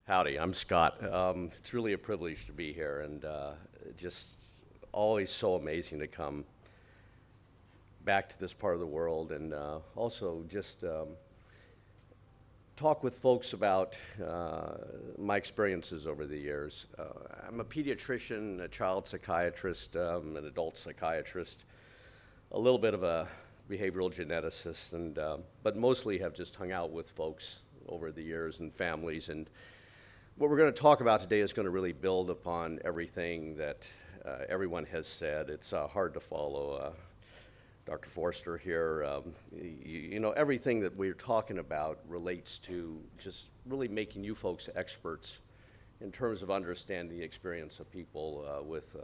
Howdy, I'm Scott. It's really a privilege to be here, and just always so amazing to come back to this part of the world, and also just talk with folks about my experiences over the years. I'm a pediatrician, a child psychiatrist, an adult psychiatrist, a little bit of a behavioral geneticist, and but mostly have just hung out with folks over the years and families. And what we're going to talk about today is going to really build upon everything that everyone has said. It's hard to follow Dr. Forster here. You know, everything that we're talking about relates to just really making you folks experts in terms of understanding the experience of people with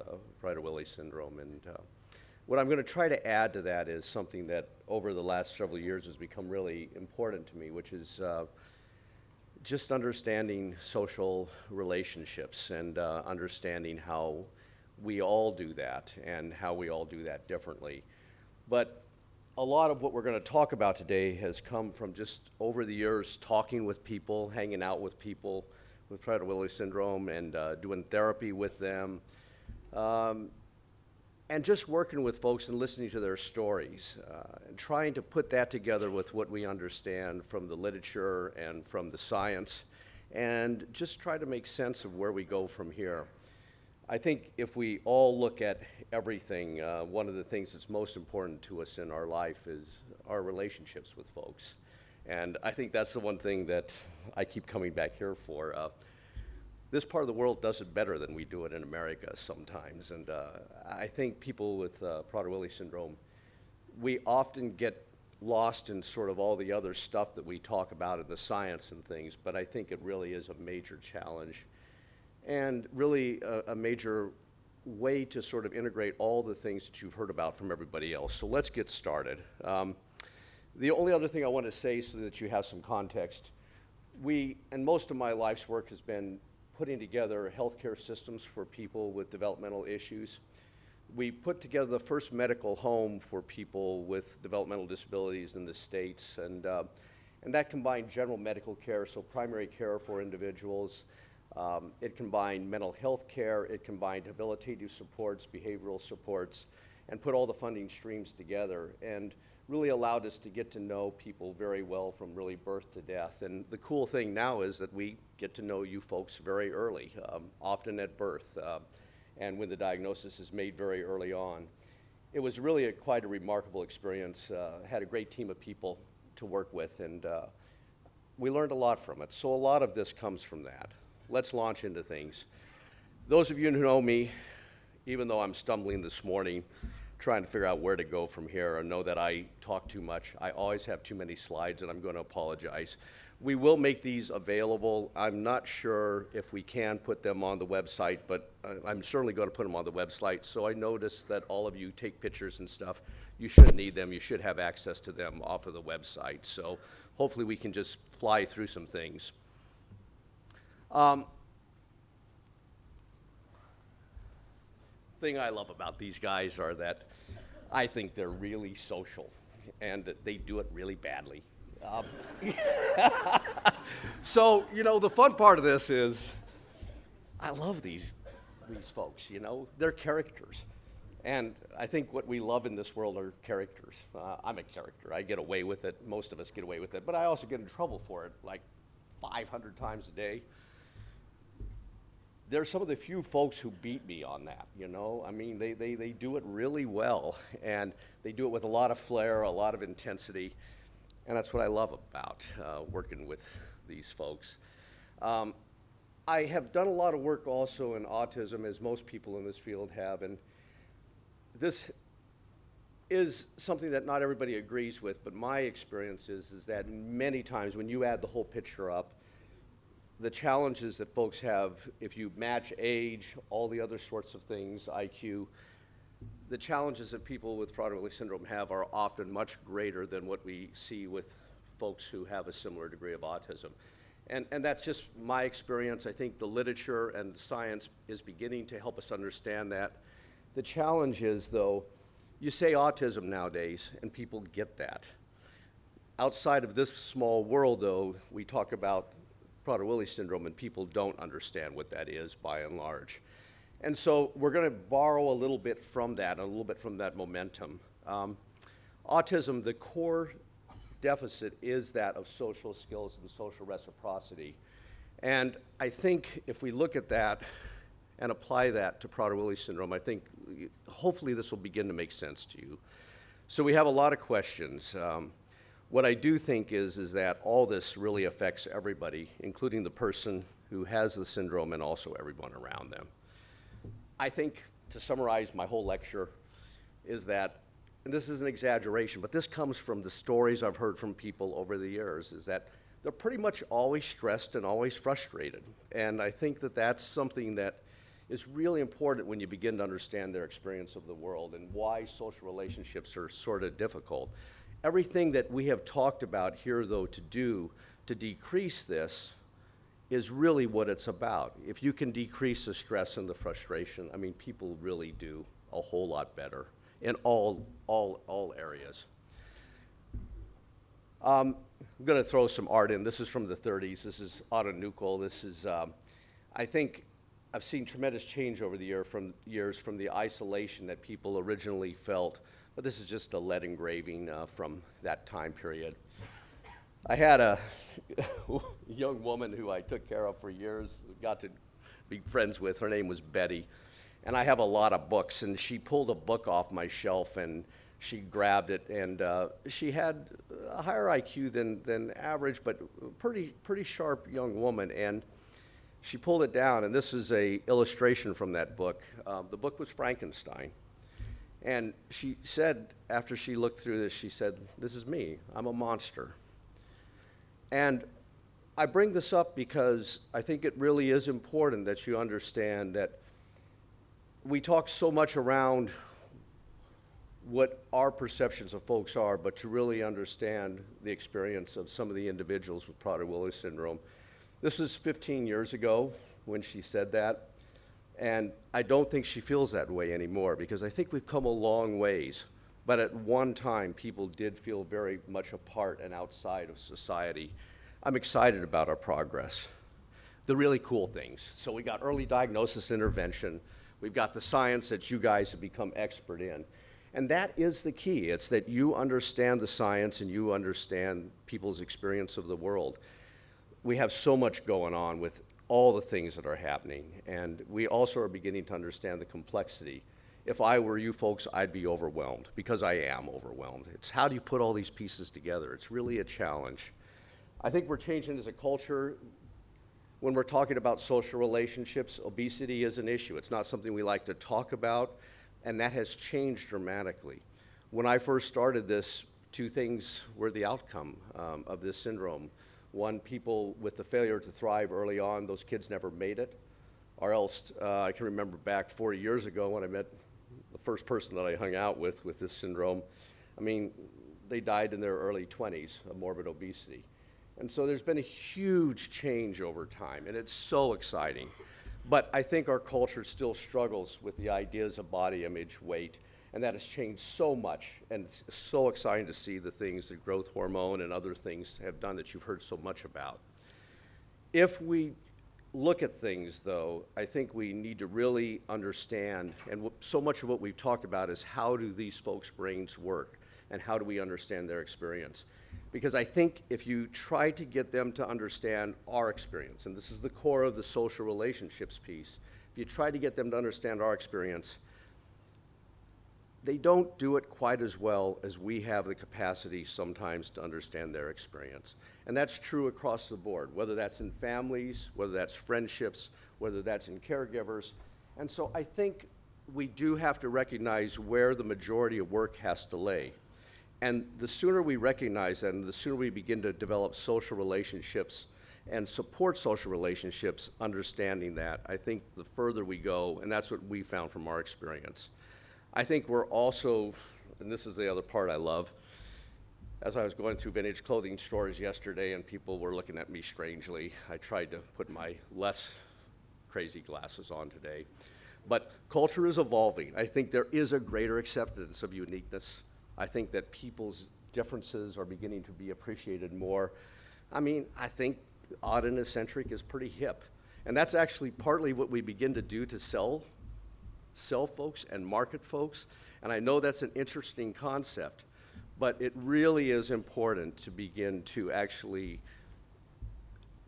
Prader-Willi syndrome. And what I'm going to try to add to that is something that over the last several years has become really important to me, which is just understanding social relationships and understanding how we all do that and how we all do that differently. But a lot of what we're going to talk about today has come from just over the years talking with people, hanging out with people with Prader-Willi syndrome and doing therapy with them, and just working with folks and listening to their stories, and trying to put that together with what we understand from the literature and from the science, and just try to make sense of where we go from here. I think if we all look at everything, one of the things that's most important to us in our life is our relationships with folks. And I think that's the one thing that I keep coming back here for. This part of the world does it better than we do it in America sometimes. And I think people with Prader-Willi syndrome, we often get lost in sort of all the other stuff that we talk about in the science and things, but I think it really is a major challenge and really a major way to sort of integrate all the things that you've heard about from everybody else. So let's get started. The only other thing I want to say so that you have some context, and most of my life's work has been putting together healthcare systems for people with developmental issues. We put together the first medical home for people with developmental disabilities in the States, and that combined general medical care, so primary care for individuals. It combined mental health care, it combined habilitative supports, behavioral supports, and put all the funding streams together, and really allowed us to get to know people very well from really birth to death. And the cool thing now is that we get to know you folks very early, often at birth, and when the diagnosis is made very early on. It was really quite a remarkable experience. Had a great team of people to work with, and we learned a lot from it. So a lot of this comes from that. Let's launch into things. Those of you who know me, even though I'm stumbling this morning, trying to figure out where to go from here, or know that I talk too much. I always have too many slides, and I'm going to apologize. We will make these available. I'm not sure if we can put them on the website, but I'm certainly going to put them on the website. So I noticed that all of you take pictures and stuff. You shouldn't need them. You should have access to them off of the website. So hopefully we can just fly through some things. Thing I love about these guys are that I think they're really social and that they do it really badly. So, you know, the fun part of this is I love these folks, you know, they're characters. And I think what we love in this world are characters. I'm a character. I get away with it. Most of us get away with it. But I also get in trouble for it like 500 times a day. There's some of the few folks who beat me on that, you know? I mean, they do it really well, and they do it with a lot of flair, a lot of intensity, and that's what I love about working with these folks. I have done a lot of work also in autism, as most people in this field have, and this is something that not everybody agrees with, but my experience is that many times when you add the whole picture up, the challenges that folks have, if you match age, all the other sorts of things, IQ, the challenges that people with Prader-Willi syndrome have are often much greater than what we see with folks who have a similar degree of autism. And that's just my experience. I think the literature and the science is beginning to help us understand that. The challenge is, though, you say autism nowadays, and people get that. Outside of this small world, though, we talk about Prader-Willi syndrome, and people don't understand what that is by and large. And so we're going to borrow a little bit from that, a little bit from that momentum. Autism, the core deficit is that of social skills and social reciprocity. And I think if we look at that and apply that to Prader-Willi syndrome, I think hopefully this will begin to make sense to you. So we have a lot of questions. What I do think is that all this really affects everybody, including the person who has the syndrome and also everyone around them. I think, to summarize my whole lecture, is that, and this is an exaggeration, but this comes from the stories I've heard from people over the years, is that they're pretty much always stressed and always frustrated. And I think that that's something that is really important when you begin to understand their experience of the world and why social relationships are sort of difficult. Everything that we have talked about here, though, to do to decrease this is really what it's about. If you can decrease the stress and the frustration, I mean, people really do a whole lot better in all areas. I'm going to throw some art in. This is from the 30s. This is Otto Nuckel. This is, I think, I've seen tremendous change over the years from the isolation that people originally felt, but this is just a lead engraving from that time period. I had a young woman who I took care of for years, got to be friends with. Her name was Betty. And I have a lot of books, and she pulled a book off my shelf, and she grabbed it, and she had a higher IQ than average, but pretty sharp young woman. And she pulled it down, and this is an illustration from that book. The book was Frankenstein. And she said, after she looked through this, she said, "This is me. I'm a monster." And I bring this up because I think it really is important that you understand that we talk so much around what our perceptions of folks are, but to really understand the experience of some of the individuals with Prader-Willi syndrome. This was 15 years ago when she said that, and I don't think she feels that way anymore, because I think we've come a long ways. But at one time, people did feel very much apart and outside of society. I'm excited about our progress. The really cool things. So we got early diagnosis intervention. We've got the science that you guys have become expert in. And that is the key. It's that you understand the science and you understand people's experience of the world. We have so much going on with all the things that are happening. And we also are beginning to understand the complexity. If I were you folks, I'd be overwhelmed, because I am overwhelmed. It's how do you put all these pieces together? It's really a challenge. I think we're changing as a culture. When we're talking about social relationships, obesity is an issue. It's not something we like to talk about, and that has changed dramatically. When I first started this, two things were the outcome of this syndrome. One, people with the failure to thrive early on, those kids never made it. Or else, I can remember back 40 years ago when I met the first person that I hung out with this syndrome. I mean, they died in their early 20s of morbid obesity. And so there's been a huge change over time, and it's so exciting. But I think our culture still struggles with the ideas of body image, weight, and that has changed so much. And it's so exciting to see the things that growth hormone and other things have done that you've heard so much about. If we look at things, though, I think we need to really understand, and so much of what we've talked about is how do these folks' brains work, and how do we understand their experience? Because I think if you try to get them to understand our experience, and this is the core of the social relationships piece, if you try to get them to understand our experience, they don't do it quite as well as we have the capacity sometimes to understand their experience. And that's true across the board, whether that's in families, whether that's friendships, whether that's in caregivers. And so I think we do have to recognize where the majority of work has to lay. And the sooner we recognize that, and the sooner we begin to develop social relationships and support social relationships, understanding that, I think the further we go, and that's what we found from our experience. I think we're also, and this is the other part I love, as I was going through vintage clothing stores yesterday and people were looking at me strangely, I tried to put my less crazy glasses on today. But culture is evolving. I think there is a greater acceptance of uniqueness. I think that people's differences are beginning to be appreciated more. I mean, I think odd and eccentric is pretty hip. And that's actually partly what we begin to do to sell folks and market folks. And I know that's an interesting concept, but it really is important to begin to actually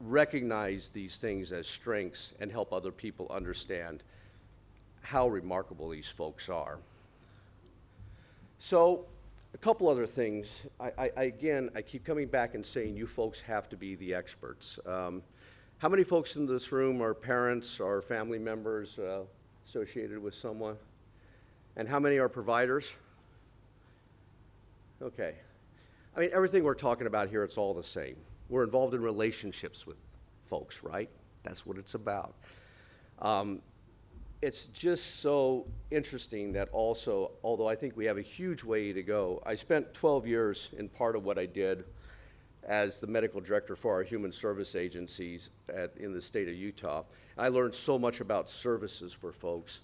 recognize these things as strengths and help other people understand how remarkable these folks are. So, a couple other things. Again, I keep coming back and saying you folks have to be the experts. How many folks in this room are parents or family members associated with someone? And how many are providers? Okay. I mean, everything we're talking about here, it's all the same. We're involved in relationships with folks, right? That's what it's about. It's just so interesting that also, although I think we have a huge way to go, I spent 12 years in part of what I did as the medical director for our human service agencies in the state of Utah. I learned so much about services for folks.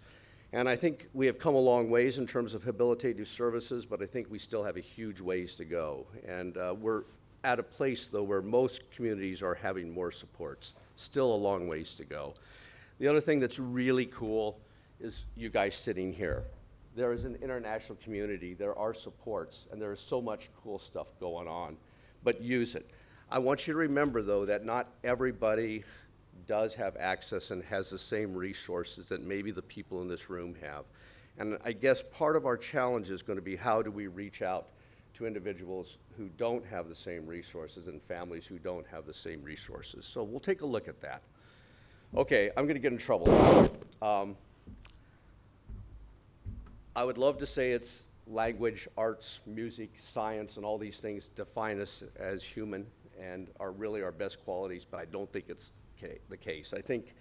And I think we have come a long ways in terms of habilitative services, but I think we still have a huge ways to go. And we're at a place, though, where most communities are having more supports. Still a long ways to go. The other thing that's really cool is you guys sitting here. There is an international community, there are supports, and there is so much cool stuff going on, but use it. I want you to remember, though, that not everybody does have access and has the same resources that maybe the people in this room have. And I guess part of our challenge is going to be how do we reach out to individuals who don't have the same resources and families who don't have the same resources. So we'll take a look at that. Okay, I'm going to get in trouble. I would love to say it's language, arts, music, science, and all these things define us as human and are really our best qualities, but I don't think it's the case. I think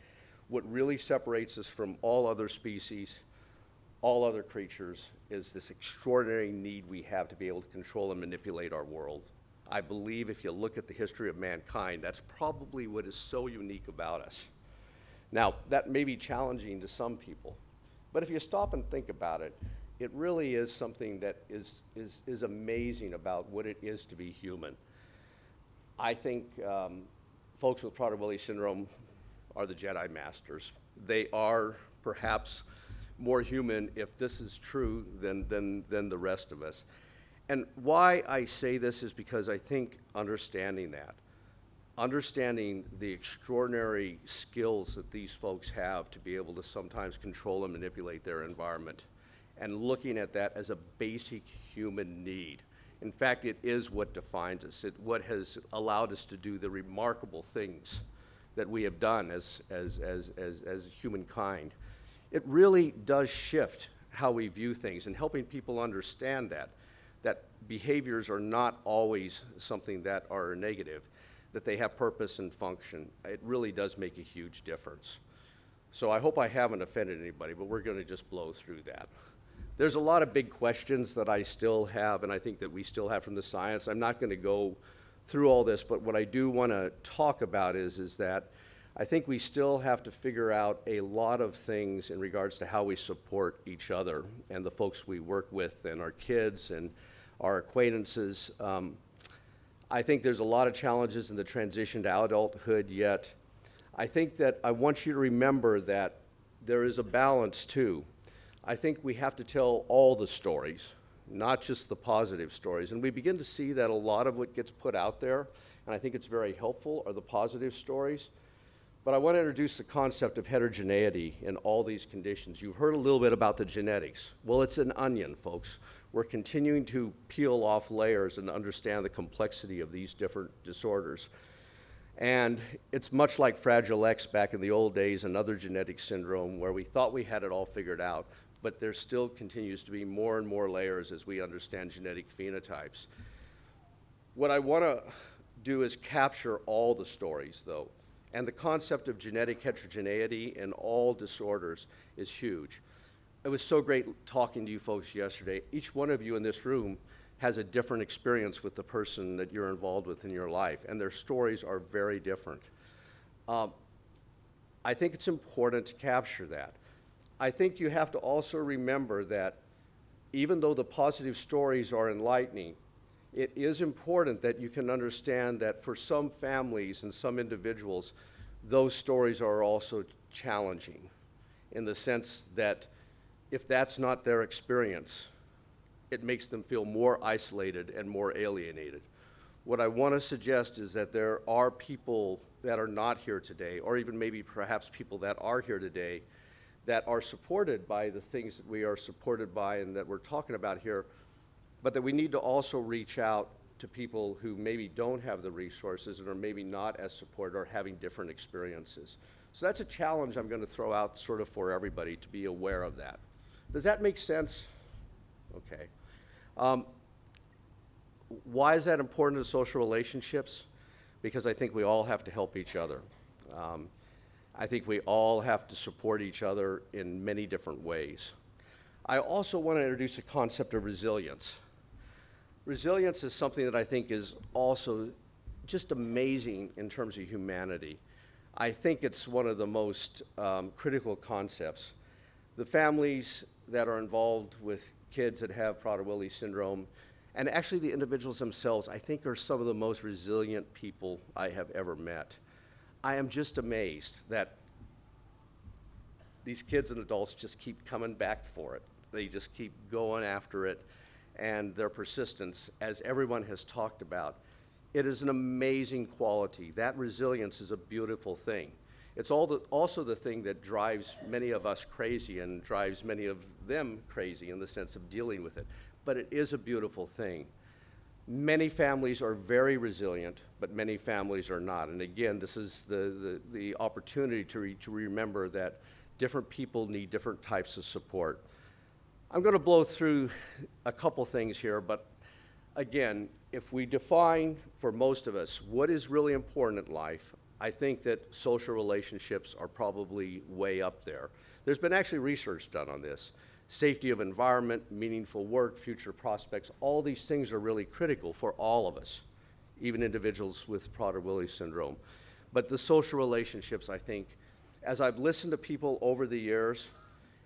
what really separates us from all other species, all other creatures, is this extraordinary need we have to be able to control and manipulate our world. I believe if you look at the history of mankind, that's probably what is so unique about us. Now, that may be challenging to some people, but if you stop and think about it, it really is something that is amazing about what it is to be human. I think folks with Prader-Willi syndrome are the Jedi Masters. They are perhaps more human, if this is true, than the rest of us. And why I say this is because I think understanding the extraordinary skills that these folks have to be able to sometimes control and manipulate their environment, and looking at that as a basic human need. In fact, it is what defines us. It's what has allowed us to do the remarkable things that we have done as humankind. It really does shift how we view things, and helping people understand that behaviors are not always something that are negative, that they have purpose and function. It really does make a huge difference. So I hope I haven't offended anybody, but we're going to just blow through that. There's a lot of big questions that I still have, and I think that we still have from the science. I'm not going to go through all this, but what I do want to talk about is that I think we still have to figure out a lot of things in regards to how we support each other and the folks we work with and our kids and our acquaintances. I think there's a lot of challenges in the transition to adulthood yet. I think that I want you to remember that there is a balance too. I think we have to tell all the stories, not just the positive stories. And we begin to see that a lot of what gets put out there, and I think it's very helpful, are the positive stories. But I want to introduce the concept of heterogeneity in all these conditions. You've heard a little bit about the genetics. Well, it's an onion, folks. We're continuing to peel off layers and understand the complexity of these different disorders. And it's much like Fragile X back in the old days, another genetic syndrome where we thought we had it all figured out, but there still continues to be more and more layers as we understand genetic phenotypes. What I want to do is capture all the stories, though. And the concept of genetic heterogeneity in all disorders is huge. It was so great talking to you folks yesterday. Each one of you in this room has a different experience with the person that you're involved with in your life, and their stories are very different. I think it's important to capture that. I think you have to also remember that even though the positive stories are enlightening, it is important that you can understand that for some families and some individuals, those stories are also challenging in the sense that if that's not their experience, it makes them feel more isolated and more alienated. What I want to suggest is that there are people that are not here today, or even maybe perhaps people that are here today, that are supported by the things that we are supported by and that we're talking about here, but that we need to also reach out to people who maybe don't have the resources and are maybe not as supported or having different experiences. So that's a challenge I'm going to throw out sort of for everybody to be aware of that. Does that make sense? Okay. Why is that important to social relationships? Because I think we all have to help each other. I think we all have to support each other in many different ways. I also want to introduce a concept of resilience. Resilience is something that I think is also just amazing in terms of humanity. I think it's one of the most critical concepts. The families that are involved with kids that have Prader-Willi syndrome, and actually the individuals themselves, I think are some of the most resilient people I have ever met. I am just amazed that these kids and adults just keep coming back for it. They just keep going after it, and their persistence, as everyone has talked about, it is an amazing quality. That resilience is a beautiful thing. It's also the thing that drives many of us crazy and drives many of them crazy in the sense of dealing with it. But it is a beautiful thing. Many families are very resilient, but many families are not. And again, this is the opportunity to remember that different people need different types of support. I'm going to blow through a couple things here, but again, if we define for most of us what is really important in life, I think that social relationships are probably way up there. There's been actually research done on this. Safety of environment, meaningful work, future prospects, all these things are really critical for all of us, even individuals with Prader-Willi syndrome. But the social relationships, I think, as I've listened to people over the years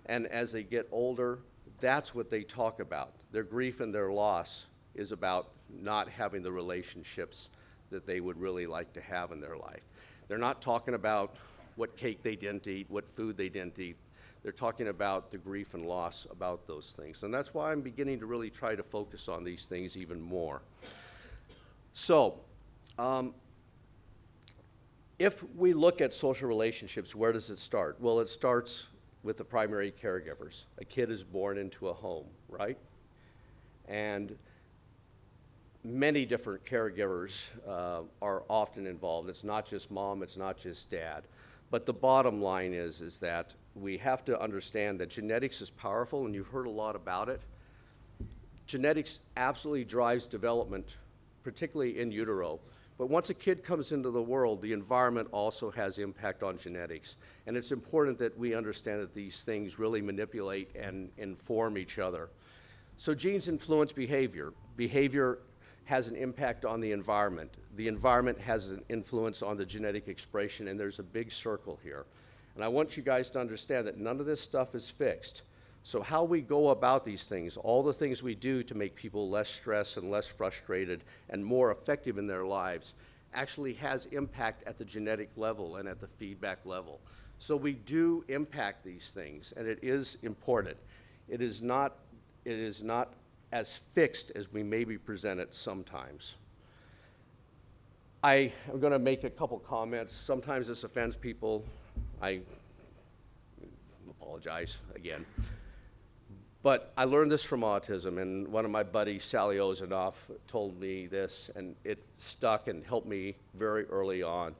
and as they get older, that's what they talk about. Their grief and their loss is about not having the relationships that they would really like to have in their life. They're not talking about what cake they didn't eat, what food they didn't eat. They're talking about the grief and loss about those things. And that's why I'm beginning to really try to focus on these things even more. So, if we look at social relationships, where does it start? Well, it starts with the primary caregivers. A kid is born into a home, right? And many different caregivers are often involved. It's not just mom, it's not just dad. But the bottom line is that we have to understand that genetics is powerful, and you've heard a lot about it. Genetics absolutely drives development, particularly in utero. But once a kid comes into the world, the environment also has impact on genetics. And it's important that we understand that these things really manipulate and inform each other. So genes influence behavior. Behavior has an impact on the environment. The environment has an influence on the genetic expression, and there's a big circle here. And I want you guys to understand that none of this stuff is fixed. So how we go about these things, all the things we do to make people less stressed and less frustrated and more effective in their lives, actually has impact at the genetic level and at the feedback level. So we do impact these things, and it is important. It is not as fixed as we maybe present it sometimes. I am going to make a couple comments. Sometimes this offends people. I apologize again. But I learned this from autism, and one of my buddies, Sally Ozanoff, told me this, and it stuck and helped me very early on.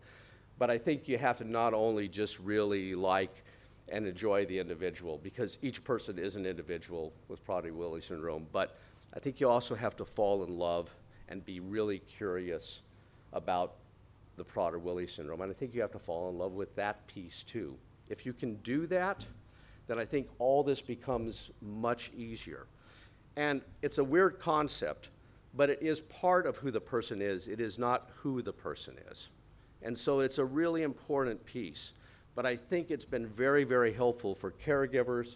But I think you have to not only just really like and enjoy the individual, because each person is an individual with Prader-Willi syndrome, but I think you also have to fall in love and be really curious about the Prader-Willi syndrome. And I think you have to fall in love with that piece too. If you can do that, then I think all this becomes much easier. And it's a weird concept, but it is part of who the person is. It is not who the person is. And so it's a really important piece. But I think it's been very, very helpful for caregivers,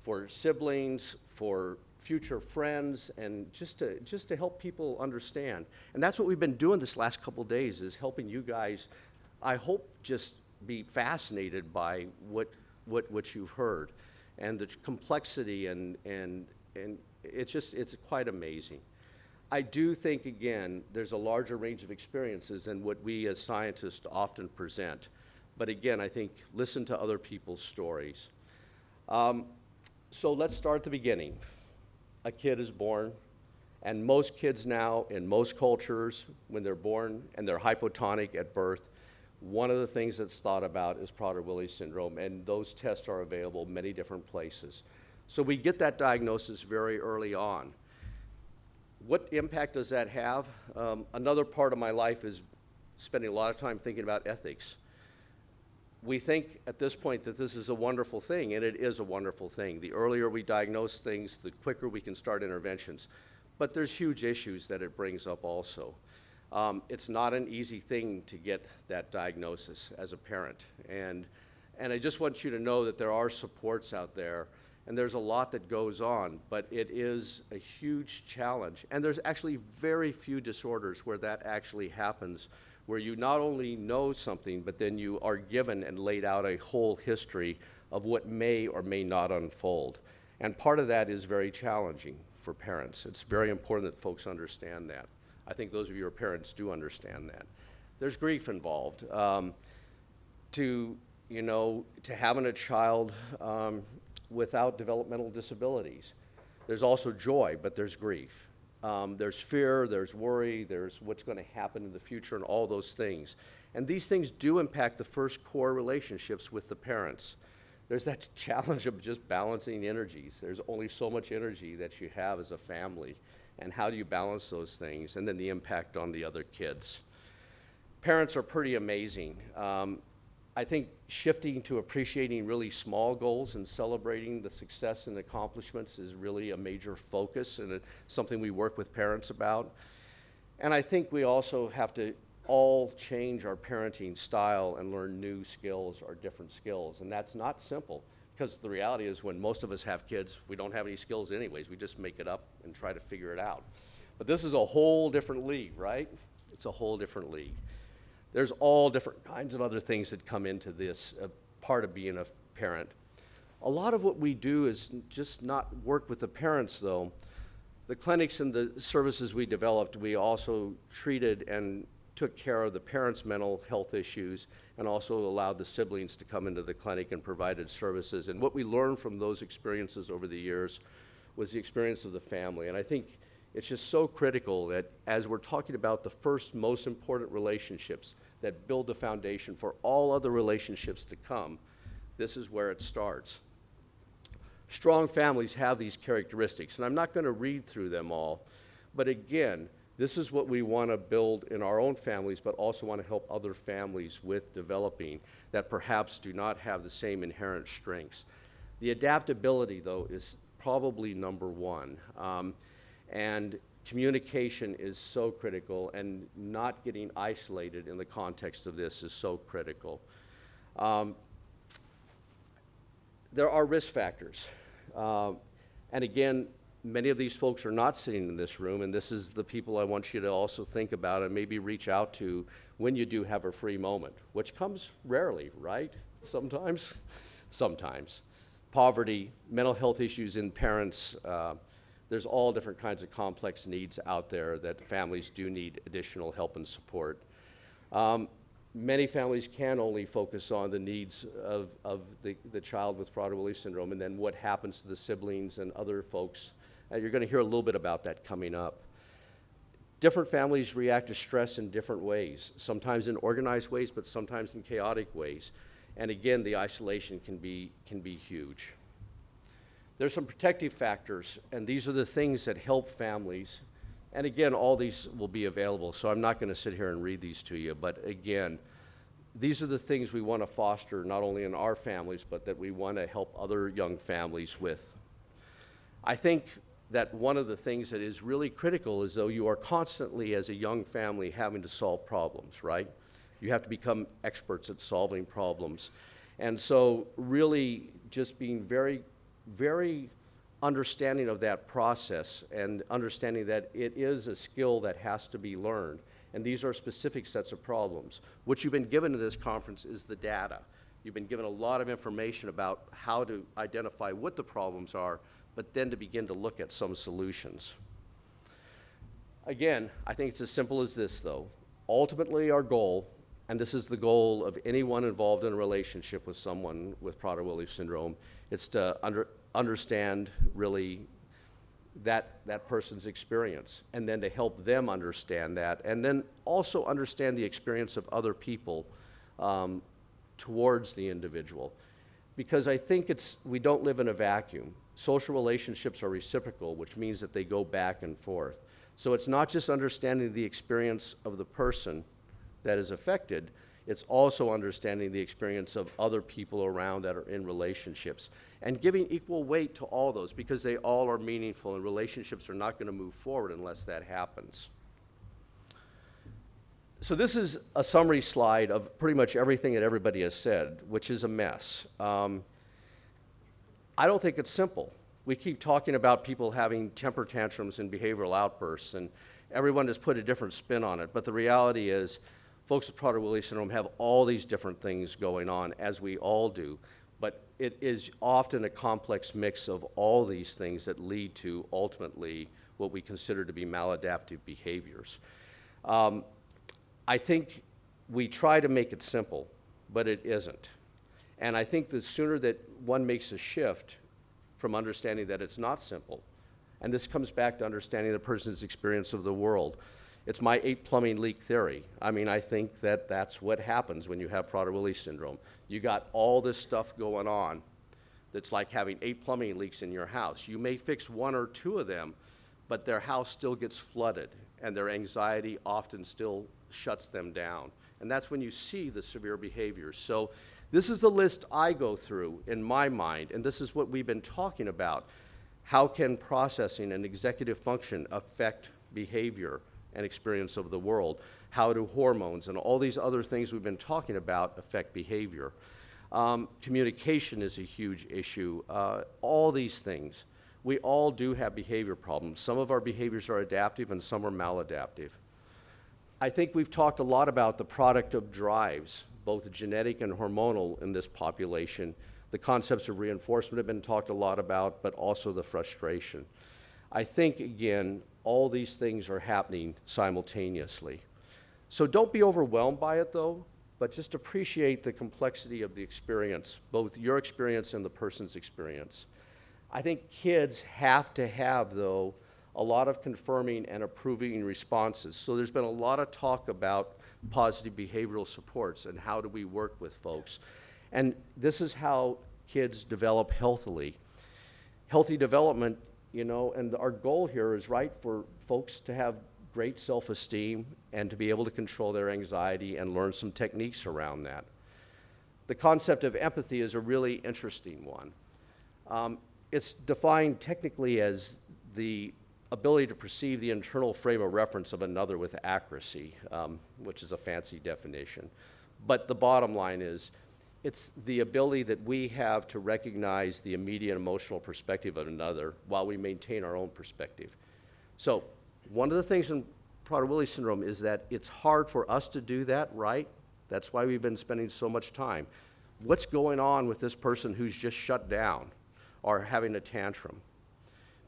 for siblings, for future friends, and just to help people understand. And that's what we've been doing this last couple days, is helping you guys, I hope, just be fascinated by what you've heard and the complexity, and it's quite amazing. I do think, again, there's a larger range of experiences than what we as scientists often present. But again, I think listen to other people's stories. So let's start at the beginning. A kid is born, and most kids now, in most cultures, when they're born and they're hypotonic at birth, one of the things that's thought about is Prader-Willi syndrome, and those tests are available in many different places. So we get that diagnosis very early on. What impact does that have? Another part of my life is spending a lot of time thinking about ethics. We think at this point that this is a wonderful thing, and it is a wonderful thing. The earlier we diagnose things, the quicker we can start interventions. But there's huge issues that it brings up also. It's not an easy thing to get that diagnosis as a parent. And I just want you to know that there are supports out there, and there's a lot that goes on, but it is a huge challenge. And there's actually very few disorders where that actually happens, where you not only know something, but then you are given and laid out a whole history of what may or may not unfold. And part of that is very challenging for parents. It's very important that folks understand that. I think those of you who are parents do understand that. There's grief involved. To having a child without developmental disabilities. There's also joy, but there's grief. There's fear, there's worry, there's what's going to happen in the future, and all those things. And these things do impact the first core relationships with the parents. There's that challenge of just balancing energies. There's only so much energy that you have as a family, and how do you balance those things, and then the impact on the other kids. Parents are pretty amazing. I think shifting to appreciating really small goals and celebrating the success and accomplishments is really a major focus, and it's something we work with parents about. And I think we also have to all change our parenting style and learn new skills or different skills, and that's not simple, because the reality is when most of us have kids, we don't have any skills anyways. We just make it up and try to figure it out. But this is a whole different league, right? It's a whole different league. There's all different kinds of other things that come into this part of being a parent. A lot of what we do is just not work with the parents, though. The clinics and the services we developed, we also treated and took care of the parents' mental health issues, and also allowed the siblings to come into the clinic and provided services. And what we learned from those experiences over the years was the experience of the family. And I think it's just so critical that as we're talking about the first most important relationships that build the foundation for all other relationships to come, this is where it starts. Strong families have these characteristics, and I'm not going to read through them all, but again, this is what we want to build in our own families, but also want to help other families with developing that perhaps do not have the same inherent strengths. The adaptability, though, is probably number one. And communication is so critical, and not getting isolated in the context of this is so critical. There are risk factors. And again, many of these folks are not sitting in this room, and this is the people I want you to also think about and maybe reach out to when you do have a free moment, which comes rarely, right? Sometimes. Poverty, mental health issues in parents, there's all different kinds of complex needs out there that families do need additional help and support. Many families can only focus on the needs of the child with Prader-Willi syndrome, and then what happens to the siblings and other folks. You're going to hear a little bit about that coming up. Different families react to stress in different ways, sometimes in organized ways, but sometimes in chaotic ways. And again, the isolation can be huge. There's some protective factors, and these are the things that help families. And again, all these will be available, so I'm not going to sit here and read these to you, but again, these are the things we want to foster not only in our families, but that we want to help other young families with. I think that one of the things that is really critical is, though, you are constantly, as a young family, having to solve problems, right? You have to become experts at solving problems. And so really just being very, very understanding of that process and understanding that it is a skill that has to be learned. And these are specific sets of problems. What you've been given in this conference is the data. You've been given a lot of information about how to identify what the problems are, but then to begin to look at some solutions. Again, I think it's as simple as this, though. Ultimately, our goal, and this is the goal of anyone involved in a relationship with someone with Prader-Willi syndrome, it's to understand really that person's experience, and then to help them understand that, and then also understand the experience of other people towards the individual. Because I think we don't live in a vacuum. Social relationships are reciprocal, which means that they go back and forth. So it's not just understanding the experience of the person that is affected, it's also understanding the experience of other people around that are in relationships and giving equal weight to all those, because they all are meaningful, and relationships are not going to move forward unless that happens. So this is a summary slide of pretty much everything that everybody has said, which is a mess. I don't think it's simple. We keep talking about people having temper tantrums and behavioral outbursts, and everyone has put a different spin on it. But the reality is, folks with Prader-Willi syndrome have all these different things going on, as we all do. But it is often a complex mix of all these things that lead to, ultimately, what we consider to be maladaptive behaviors. I think we try to make it simple, but it isn't. And I think the sooner that one makes a shift from understanding that it's not simple, and this comes back to understanding the person's experience of the world. It's my 8 plumbing leak theory. I mean, I think that that's what happens when you have Prader-Willi syndrome. You got all this stuff going on that's like having 8 plumbing leaks in your house. You may fix 1 or 2 of them, but their house still gets flooded, and their anxiety often still shuts them down. And that's when you see the severe behaviors. So this is the list I go through in my mind, and this is what we've been talking about. How can processing and executive function affect behavior and experience of the world? How do hormones and all these other things we've been talking about affect behavior? Communication is a huge issue. All these things. We all do have behavior problems. Some of our behaviors are adaptive and some are maladaptive. I think we've talked a lot about the product of drives, both genetic and hormonal in this population. The concepts of reinforcement have been talked a lot about, but also the frustration. I think, again, all these things are happening simultaneously. So don't be overwhelmed by it, though, but just appreciate the complexity of the experience, both your experience and the person's experience. I think kids have to have, though, a lot of confirming and approving responses. So there's been a lot of talk about positive behavioral supports and how do we work with folks. And this is how kids develop healthily. Healthy development, you know, and our goal here is, right, for folks to have great self-esteem and to be able to control their anxiety and learn some techniques around that. The concept of empathy is a really interesting one. It's defined technically as the ability to perceive the internal frame of reference of another with accuracy, which is a fancy definition. But the bottom line is, it's the ability that we have to recognize the immediate emotional perspective of another while we maintain our own perspective. So one of the things in Prader-Willi syndrome is that it's hard for us to do that, right? That's why we've been spending so much time. What's going on with this person who's just shut down or having a tantrum?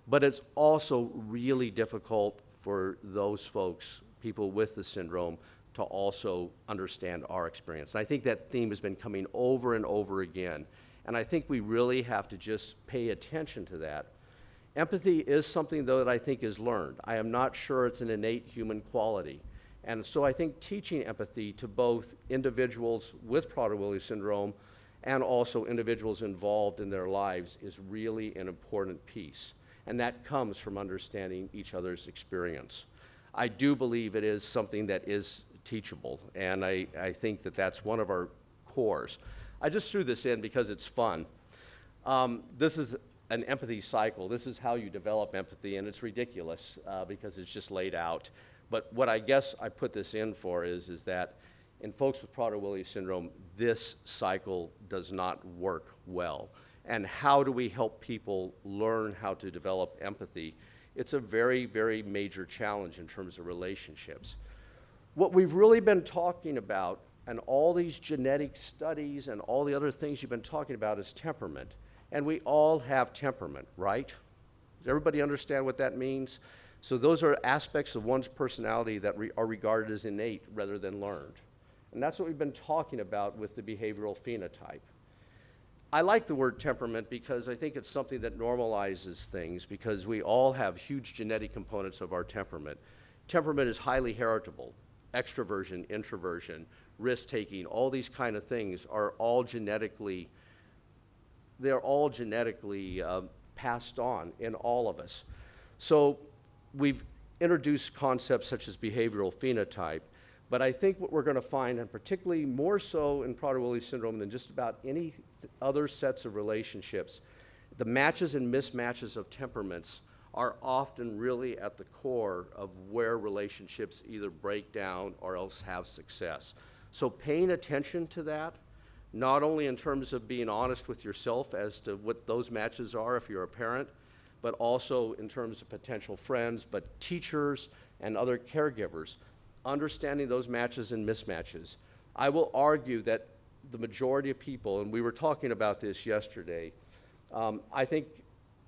But it's also really difficult for those folks, people with the syndrome, to also understand our experience. And I think that theme has been coming over and over again. And I think we really have to just pay attention to that. Empathy is something, though, that I think is learned. I am not sure it's an innate human quality. And so I think teaching empathy to both individuals with Prader-Willi syndrome and also individuals involved in their lives is really an important piece. And that comes from understanding each other's experience. I do believe it is something that is teachable, and I think that that's one of our cores. I just threw this in because it's fun. This is an empathy cycle. This is how you develop empathy, and it's ridiculous because it's just laid out. But what I guess I put this in for is that in folks with Prader-Willi syndrome, this cycle does not work well. and how do we help people learn how to develop empathy, it's a very, very major challenge in terms of relationships. What we've really been talking about, and all these genetic studies and all the other things you've been talking about, is temperament. And we all have temperament, right? Does everybody understand what that means? So those are aspects of one's personality that are regarded as innate rather than learned. And that's what we've been talking about with the behavioral phenotype. I like the word temperament because I think it's something that normalizes things, because we all have huge genetic components of our temperament. Temperament is highly heritable. Extroversion, introversion, risk-taking, all these kind of things are all genetically, they're all genetically passed on in all of us. So we've introduced concepts such as behavioral phenotype, but I think what we're going to find, and particularly more so in Prader-Willi syndrome than just about any other sets of relationships, the matches and mismatches of temperaments are often really at the core of where relationships either break down or else have success. So paying attention to that, not only in terms of being honest with yourself as to what those matches are if you're a parent, but also in terms of potential friends, but teachers and other caregivers, understanding those matches and mismatches. I will argue that the majority of people, and we were talking about this yesterday, I think,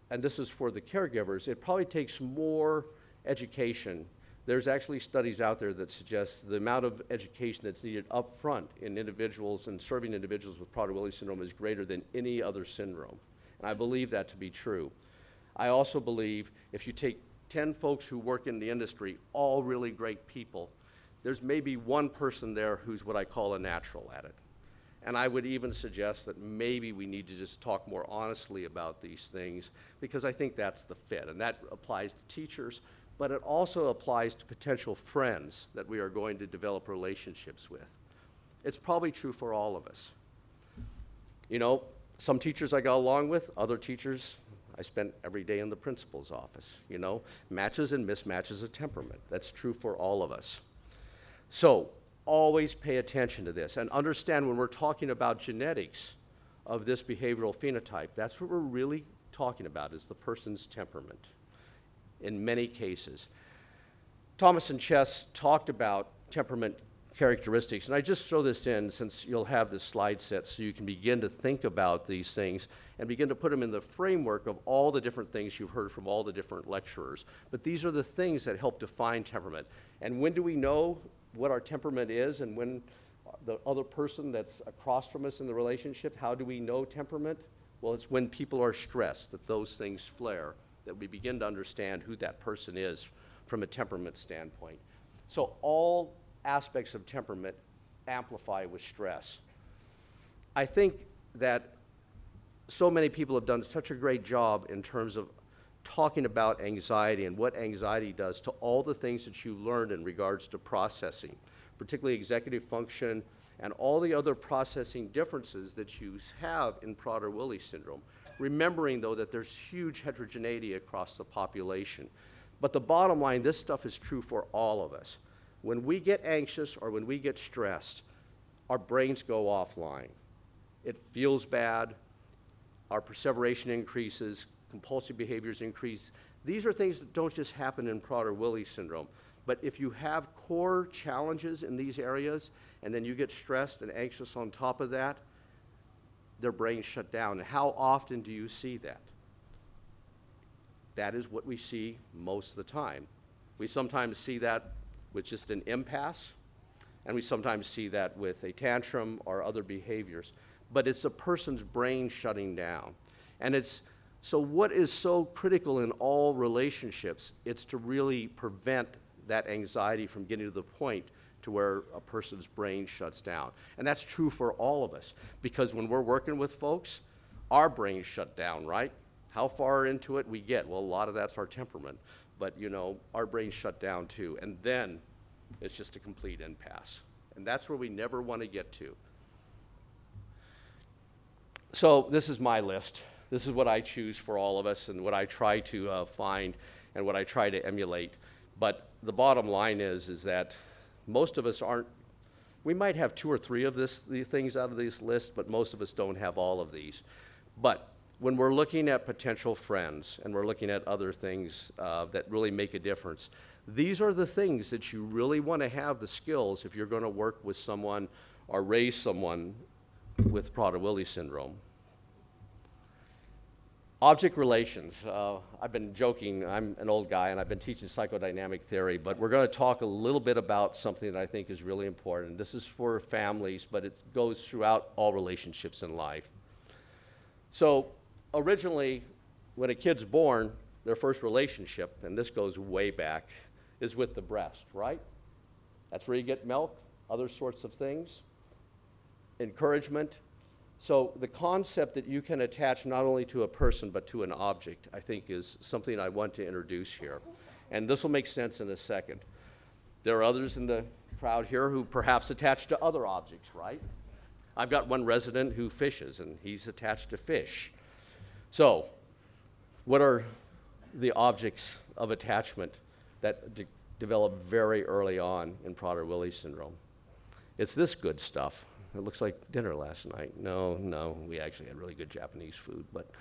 and this is for the caregivers, it probably takes more education. There's actually studies out there that suggest the amount of education that's needed up front in individuals and serving individuals with Prader-Willi syndrome is greater than any other syndrome. And I believe that to be true. I also believe if you take 10 folks who work in the industry, all really great people, there's maybe one person there who's what I call a natural at it. And I would even suggest that maybe we need to just talk more honestly about these things, because I think that's the fit. And that applies to teachers, but it also applies to potential friends that we are going to develop relationships with. It's probably true for all of us. You know, some teachers I got along with, other teachers I spent every day in the principal's office. You know, matches and mismatches of temperament. That's true for all of us. So always pay attention to this and understand when we're talking about genetics of this behavioral phenotype, that's what we're really talking about, is the person's temperament in many cases. Thomas and Chess talked about temperament characteristics, and I just throw this in since you'll have this slide set so you can begin to think about these things and begin to put them in the framework of all the different things you've heard from all the different lecturers. But these are the things that help define temperament. And when do we know what our temperament is, and when the other person that's across from us in the relationship, how do we know temperament? Well, it's when people are stressed that those things flare, that we begin to understand who that person is from a temperament standpoint. So all aspects of temperament amplify with stress. I think that so many people have done such a great job in terms of talking about anxiety and what anxiety does to all the things that you learned in regards to processing, particularly executive function and all the other processing differences that you have in Prader-Willi syndrome. Remembering, though, that there's huge heterogeneity across the population. But the bottom line, this stuff is true for all of us. When we get anxious or when we get stressed, our brains go offline. It feels bad, our perseveration increases, compulsive behaviors increase. These are things that don't just happen in Prader-Willi syndrome. But if you have core challenges in these areas, and then you get stressed and anxious on top of that, their brains shut down. And how often do you see that? That is what we see most of the time. We sometimes see that with just an impasse, and we sometimes see that with a tantrum or other behaviors. But it's a person's brain shutting down. And so what is so critical in all relationships, it's to really prevent that anxiety from getting to the point to where a person's brain shuts down. And that's true for all of us, because when we're working with folks, our brains shut down, right? How far into it we get? Well, a lot of that's our temperament, but you know, our brains shut down too. And then it's just a complete impasse. And that's where we never want to get to. So this is my list. This is what I choose for all of us and what I try to find and what I try to emulate. But the bottom line is that most of us aren't, we might have 2 or 3 of these things out of this list, but most of us don't have all of these. But when we're looking at potential friends and we're looking at other things that really make a difference, these are the things that you really want to have the skills if you're going to work with someone or raise someone with Prader-Willi syndrome. Object relations. I've been joking, I'm an old guy and I've been teaching psychodynamic theory, but we're going to talk a little bit about something that I think is really important. This is for families, but it goes throughout all relationships in life. So originally, when a kid's born, their first relationship, and this goes way back, is with the breast, right? That's where you get milk, other sorts of things, encouragement. So the concept that you can attach not only to a person but to an object, I think, is something I want to introduce here. And this will make sense in a second. There are others in the crowd here who perhaps attach to other objects, right? I've got one resident who fishes, and he's attached to fish. So what are the objects of attachment that develop very early on in Prader-Willi syndrome? It's this good stuff. It looks like dinner last night. No, we actually had really good Japanese food. But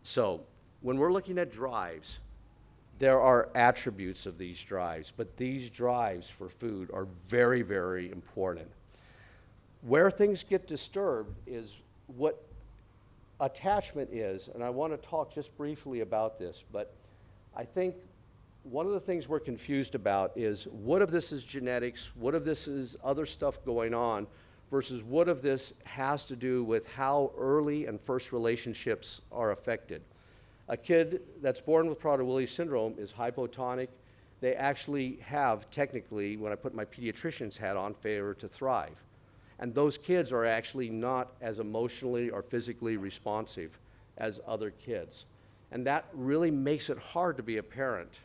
so when we're looking at drives, there are attributes of these drives, but these drives for food are very, very important. Where things get disturbed is what attachment is, and I want to talk just briefly about this, but I think one of the things we're confused about is what if this is genetics, what if this is other stuff going on, versus what if this has to do with how early and first relationships are affected. A kid that's born with Prader-Willi syndrome is hypotonic. They actually have, technically, when I put my pediatrician's hat on, failure to thrive. And those kids are actually not as emotionally or physically responsive as other kids. And that really makes it hard to be a parent.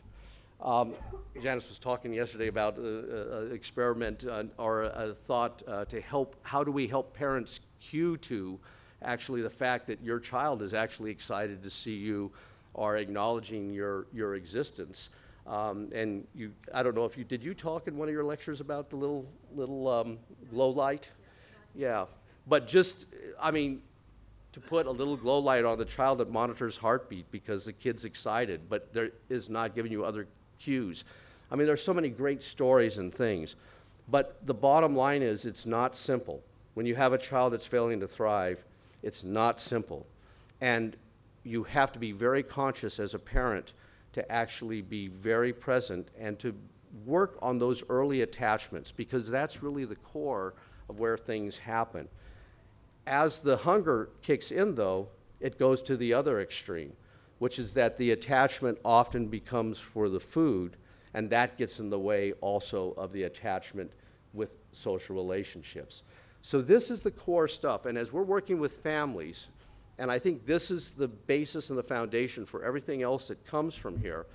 Janice was talking yesterday about an experiment or a thought to help, how do we help parents cue to actually the fact that your child is actually excited to see you or acknowledging your existence. And you, I don't know if you, did you talk in one of your lectures about the little glow light? Yeah, but just, I mean, to put a little glow light on the child that monitors heartbeat because the kid's excited, but there is not giving you other cues. I mean, there's so many great stories and things, but the bottom line is it's not simple. When you have a child that's failing to thrive, it's not simple. And you have to be very conscious as a parent to actually be very present and to work on those early attachments, because that's really the core of where things happen. As the hunger kicks in, though, it goes to the other extreme, which is that the attachment often becomes for the food, and that gets in the way also of the attachment with social relationships. So this is the core stuff, and as we're working with families, and I think this is the basis and the foundation for everything else that comes from here,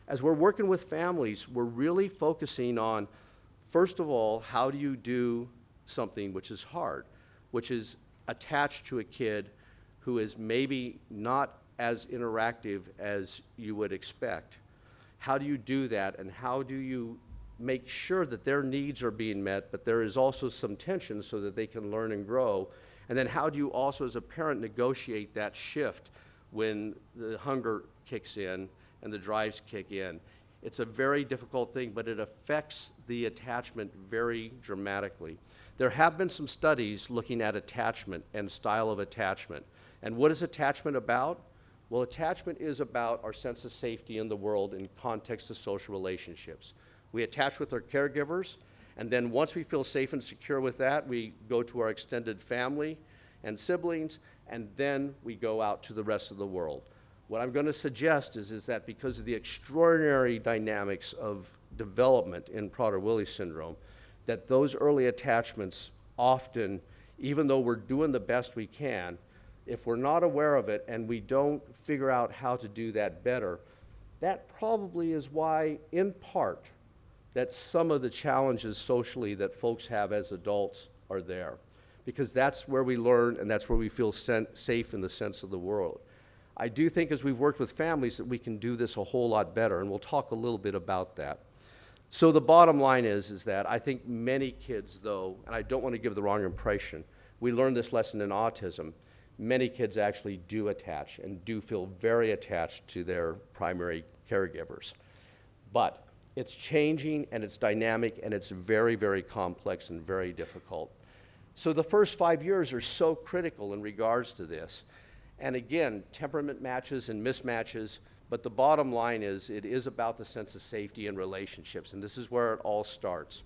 as we're working with families, we're really focusing on, first of all, how do you do something which is hard, which is attached to a kid who is maybe not as interactive as you would expect. How do you do that, and how do you make sure that their needs are being met, but there is also some tension so that they can learn and grow? And then how do you also, as a parent, negotiate that shift when the hunger kicks in and the drives kick in? It's a very difficult thing, but it affects the attachment very dramatically. There have been some studies looking at attachment and style of attachment. And what is attachment about? Well, attachment is about our sense of safety in the world in context of social relationships. We attach with our caregivers, and then once we feel safe and secure with that, we go to our extended family and siblings, and then we go out to the rest of the world. What I'm going to suggest is that because of the extraordinary dynamics of development in Prader-Willi syndrome, that those early attachments often, even though we're doing the best we can, if we're not aware of it and we don't figure out how to do that better, that probably is why, in part, that some of the challenges socially that folks have as adults are there. Because that's where we learn and that's where we feel safe in the sense of the world. I do think as we've worked with families that we can do this a whole lot better, and we'll talk a little bit about that. So the bottom line is that I think many kids, though, and I don't want to give the wrong impression, we learned this lesson in autism, many kids actually do attach and do feel very attached to their primary caregivers. But it's changing and it's dynamic and it's very, very complex and very difficult. So the first 5 years are so critical in regards to this. And again, temperament matches and mismatches, but the bottom line is it is about the sense of safety and relationships, and this is where it all starts.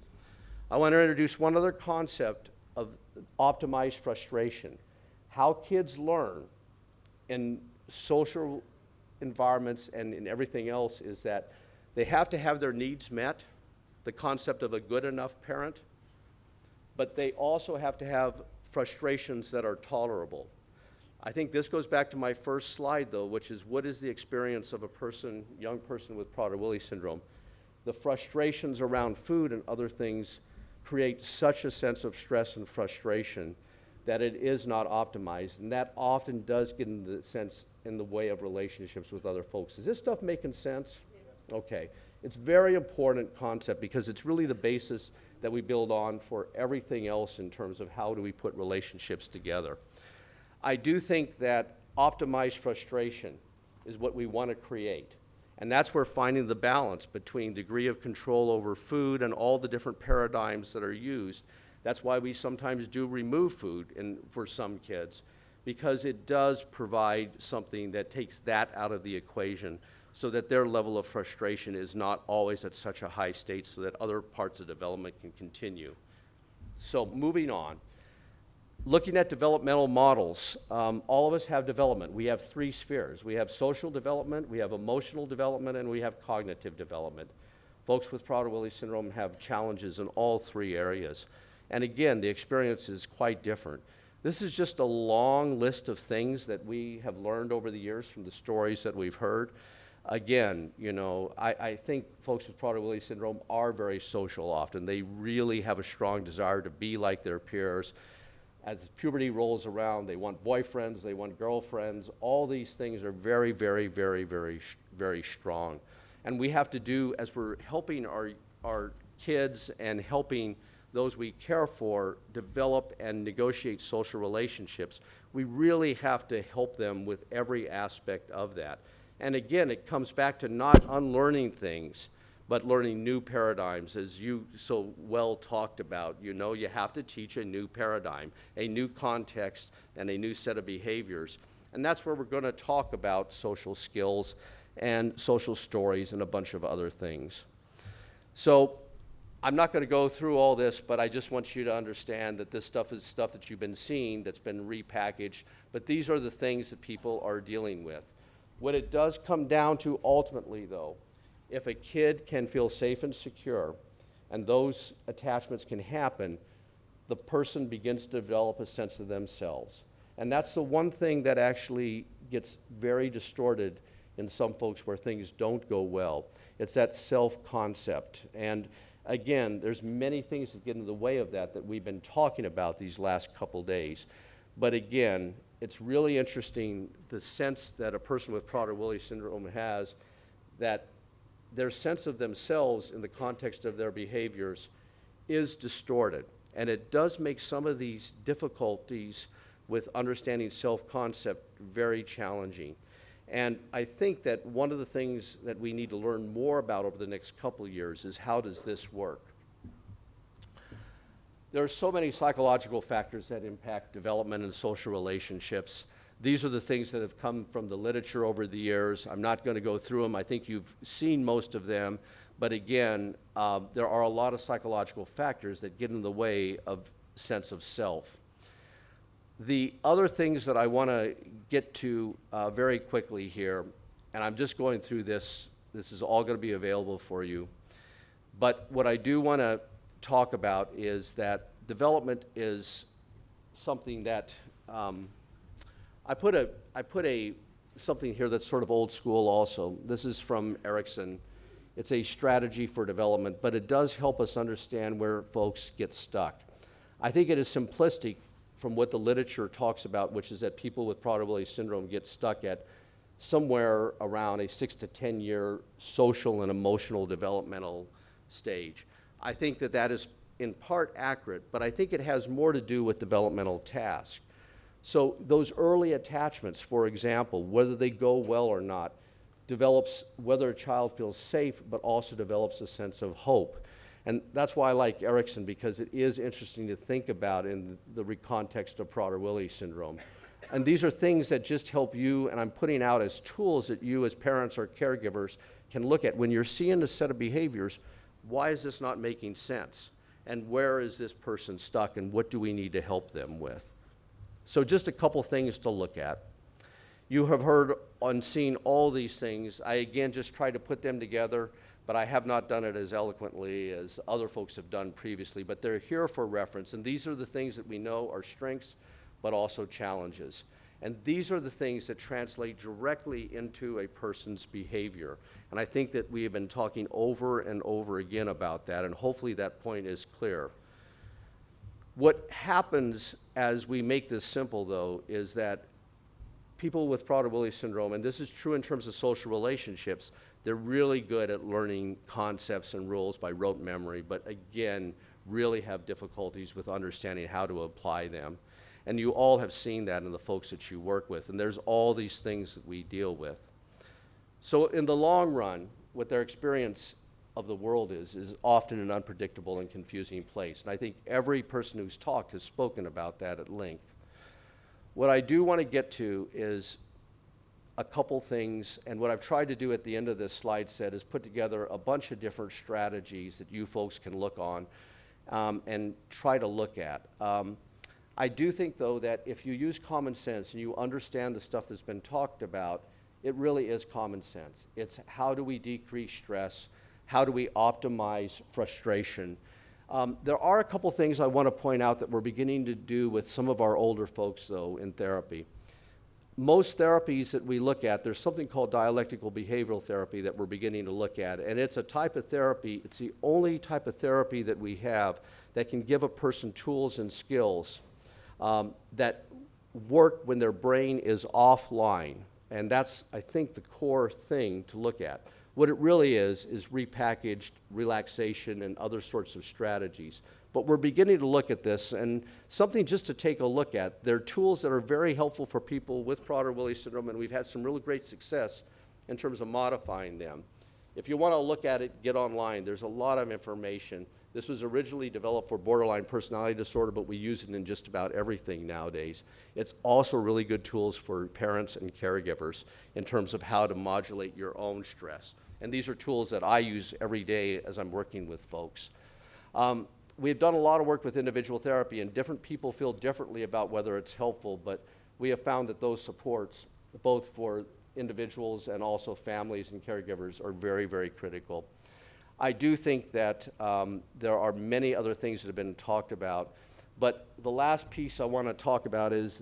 I want to introduce one other concept of optimized frustration. How kids learn in social environments and in everything else is that they have to have their needs met, the concept of a good enough parent, but they also have to have frustrations that are tolerable. I think this goes back to my first slide, though, which is what is the experience of a person, young person with Prader-Willi syndrome? The frustrations around food and other things create such a sense of stress and frustration that it is not optimized, and that often does get in the way of relationships with other folks. Is this stuff making sense? Yes. Okay. It's a very important concept because it's really the basis that we build on for everything else in terms of how do we put relationships together. I do think that optimized frustration is what we want to create. And that's where finding the balance between degree of control over food and all the different paradigms that are used. That's why we sometimes do remove food for some kids, because it does provide something that takes that out of the equation so that their level of frustration is not always at such a high state so that other parts of development can continue. So moving on. Looking at developmental models, all of us have development. We have 3 spheres. We have social development, we have emotional development, and we have cognitive development. Folks with Prader-Willi syndrome have challenges in all 3 areas. And again, the experience is quite different. This is just a long list of things that we have learned over the years from the stories that we've heard. Again, you know, I think folks with Prader-Willi syndrome are very social often. They really have a strong desire to be like their peers. As puberty rolls around, they want boyfriends, they want girlfriends. All these things are very, very, very, very, very strong. And we have to do, as we're helping our kids and helping those we care for develop and negotiate social relationships, we really have to help them with every aspect of that. And again, it comes back to not unlearning things, but learning new paradigms, as you so well talked about. You know, you have to teach a new paradigm, a new context, and a new set of behaviors. And that's where we're going to talk about social skills and social stories and a bunch of other things. So I'm not going to go through all this, but I just want you to understand that this stuff is stuff that you've been seeing that's been repackaged, but these are the things that people are dealing with. What it does come down to ultimately, though, if a kid can feel safe and secure, and those attachments can happen, the person begins to develop a sense of themselves. And that's the one thing that actually gets very distorted in some folks where things don't go well. It's that self-concept. And again, there's many things that get in the way of that we've been talking about these last couple days. But again, it's really interesting the sense that a person with Prader-Willi syndrome has, that their sense of themselves in the context of their behaviors is distorted. And it does make some of these difficulties with understanding self-concept very challenging. And I think that one of the things that we need to learn more about over the next couple of years is how does this work? There are so many psychological factors that impact development and social relationships. These are the things that have come from the literature over the years. I'm not going to go through them. I think you've seen most of them. But again, there are a lot of psychological factors that get in the way of sense of self. The other things that I want to get to very quickly here, and I'm just going through this. This is all going to be available for you. But what I do want to talk about is that development is something that I put something here that's sort of old school also. This is from Erickson. It's a strategy for development, but it does help us understand where folks get stuck. I think it is simplistic from what the literature talks about, which is that people with Prader-Willi syndrome get stuck at somewhere around a 6 to 10 year social and emotional developmental stage. I think that that is in part accurate, but I think it has more to do with developmental tasks. So those early attachments, for example, whether they go well or not, develops whether a child feels safe, but also develops a sense of hope. And that's why I like Erickson, because it is interesting to think about in the context of Prader-Willi syndrome. And these are things that just help you, and I'm putting out as tools that you as parents or caregivers can look at. When you're seeing a set of behaviors, why is this not making sense? And where is this person stuck, and what do we need to help them with? So just a couple things to look at. You have heard and seen all these things. I again just try to put them together, but I have not done it as eloquently as other folks have done previously, but they're here for reference, and these are the things that we know are strengths, but also challenges. And these are the things that translate directly into a person's behavior. And I think that we have been talking over and over again about that, and hopefully that point is clear. What happens as we make this simple, though, is that people with Prader-Willi syndrome, and this is true in terms of social relationships, they're really good at learning concepts and rules by rote memory, but again, really have difficulties with understanding how to apply them. And you all have seen that in the folks that you work with, and there's all these things that we deal with. So in the long run, what their experience of the world is often an unpredictable and confusing place. And I think every person who's talked has spoken about that at length. What I do want to get to is a couple things, and what I've tried to do at the end of this slide set is put together a bunch of different strategies that you folks can look on and try to look at. I do think, though, that if you use common sense and you understand the stuff that's been talked about, it really is common sense. It's how do we decrease stress? How do we optimize frustration? There are a couple things I want to point out that we're beginning to do with some of our older folks, though, in therapy. Most therapies that we look at, there's something called dialectical behavioral therapy that we're beginning to look at, and it's a type of therapy, it's the only type of therapy that we have that can give a person tools and skills that work when their brain is offline, and that's, I think, the core thing to look at. What it really is repackaged relaxation and other sorts of strategies. But we're beginning to look at this, and something just to take a look at. They're tools that are very helpful for people with Prader-Willi syndrome, and we've had some really great success in terms of modifying them. If you want to look at it, get online. There's a lot of information. This was originally developed for borderline personality disorder, but we use it in just about everything nowadays. It's also really good tools for parents and caregivers in terms of how to modulate your own stress. And these are tools that I use every day as I'm working with folks. We've done a lot of work with individual therapy, and different people feel differently about whether it's helpful, but we have found that those supports, both for individuals and also families and caregivers, are very, very critical. I do think that there are many other things that have been talked about, but the last piece I want to talk about is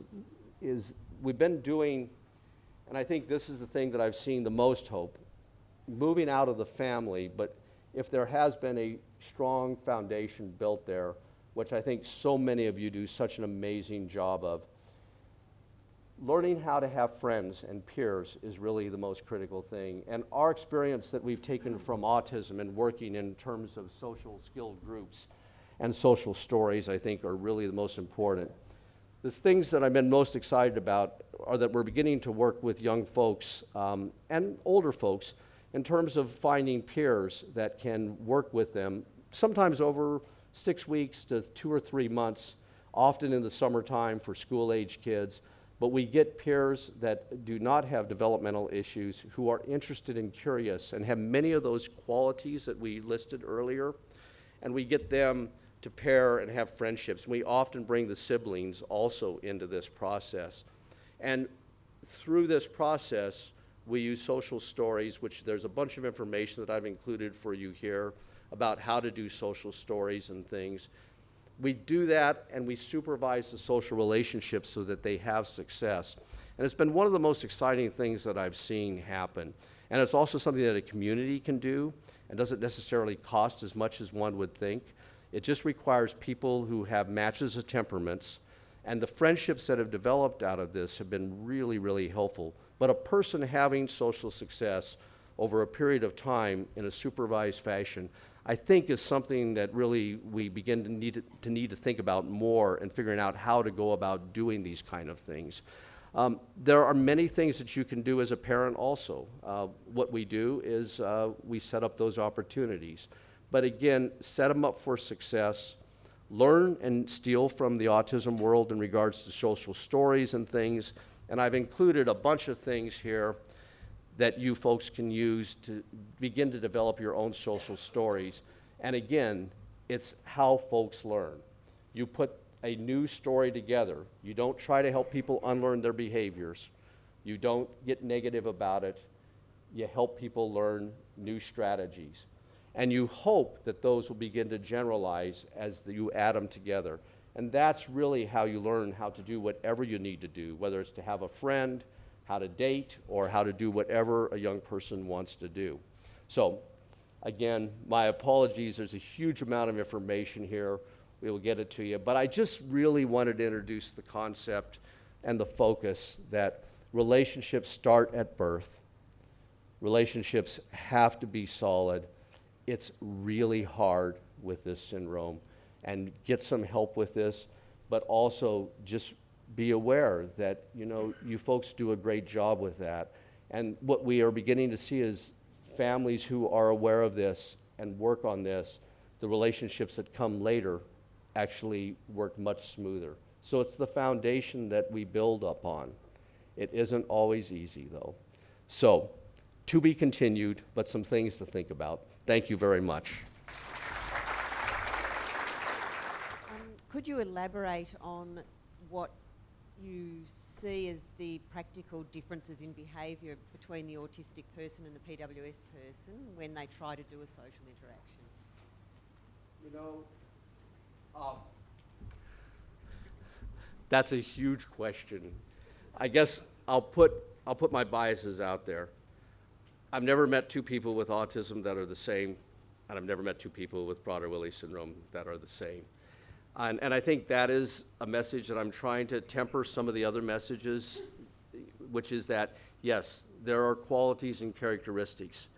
we've been doing, and I think this is the thing that I've seen the most hope, moving out of the family, but if there has been a strong foundation built there, which I think so many of you do such an amazing job of, learning how to have friends and peers is really the most critical thing. And our experience that we've taken from autism and working in terms of social skill groups and social stories, I think, are really the most important. The things that I've been most excited about are that we're beginning to work with young folks and older folks in terms of finding peers that can work with them, sometimes over 6 weeks to 2 or 3 months, often in the summertime for school-age kids. But we get peers that do not have developmental issues, who are interested and curious and have many of those qualities that we listed earlier, and we get them to pair and have friendships. We often bring the siblings also into this process. And through this process, we use social stories, which there's a bunch of information that I've included for you here about how to do social stories and things. We do that, and we supervise the social relationships so that they have success. And it's been one of the most exciting things that I've seen happen. And it's also something that a community can do and doesn't necessarily cost as much as one would think. It just requires people who have matches of temperaments, and the friendships that have developed out of this have been really, really helpful. But a person having social success over a period of time in a supervised fashion, I think is something that really we begin to need to think about more and figuring out how to go about doing these kind of things. There are many things that you can do as a parent also. What we do is we set up those opportunities. But again, set them up for success. Learn and steal from the autism world in regards to social stories and things. And I've included a bunch of things here that you folks can use to begin to develop your own social stories. And again, it's how folks learn. You put a new story together. You don't try to help people unlearn their behaviors. You don't get negative about it. You help people learn new strategies. And you hope that those will begin to generalize as you add them together. And that's really how you learn how to do whatever you need to do, whether it's to have a friend, how to date, or how to do whatever a young person wants to do. So, again, my apologies. There's a huge amount of information here. We will get it to you. But I just really wanted to introduce the concept and the focus that relationships start at birth. Relationships have to be solid. It's really hard with this syndrome, and get some help with this, but also just be aware that, you know, you folks do a great job with that. And what we are beginning to see is families who are aware of this and work on this, the relationships that come later actually work much smoother. So it's the foundation that we build upon. It isn't always easy, though. So, to be continued, but some things to think about. Thank you very much. Could you elaborate on what you see as the practical differences in behaviour between the autistic person and the PWS person when they try to do a social interaction? You know, that's a huge question. I guess I'll put my biases out there. I've never met two people with autism that are the same, and I've never met two people with Prader-Willi syndrome that are the same. And I think that is a message that I'm trying to temper some of the other messages, which is that, yes, there are qualities and characteristics.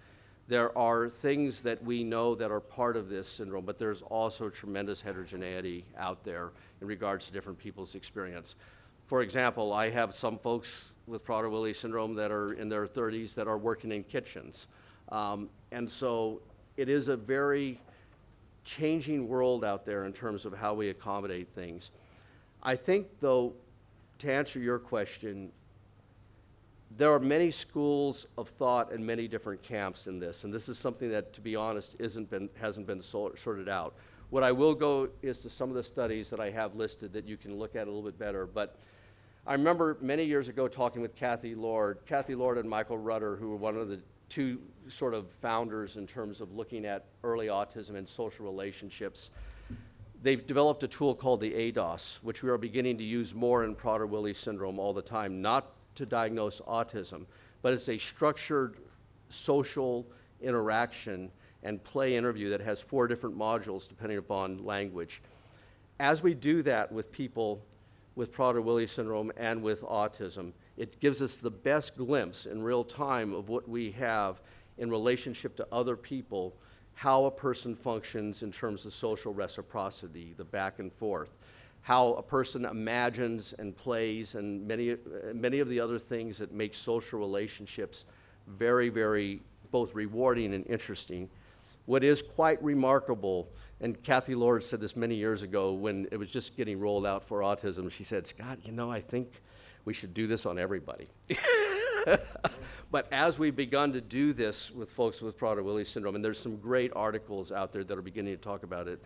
There are things that we know that are part of this syndrome, but there's also tremendous heterogeneity out there in regards to different people's experience. For example, I have some folks with Prader-Willi syndrome that are in their 30s that are working in kitchens. And so it is a very changing world out there in terms of how we accommodate things. I think, though, to answer your question, there are many schools of thought and many different camps in this, and this is something that, to be honest, hasn't been sorted out. What I will go is to some of the studies that I have listed that you can look at a little bit better. But I remember many years ago talking with Kathy Lord and Michael Rutter, who were one of the two sort of founders in terms of looking at early autism and social relationships. They've developed a tool called the ADOS, which we are beginning to use more in Prader-Willi syndrome all the time, not to diagnose autism, but it's a structured social interaction and play interview that has 4 different modules depending upon language. As we do that with people with Prader-Willi syndrome and with autism, it gives us the best glimpse in real time of what we have in relationship to other people, how a person functions in terms of social reciprocity, the back and forth, how a person imagines and plays, and many of the other things that make social relationships very, very both rewarding and interesting. What is quite remarkable, and Kathy Lord said this many years ago when it was just getting rolled out for autism, she said, "Scott, you know, I think we should do this on everybody." But as we've begun to do this with folks with Prader-Willi syndrome, and there's some great articles out there that are beginning to talk about it,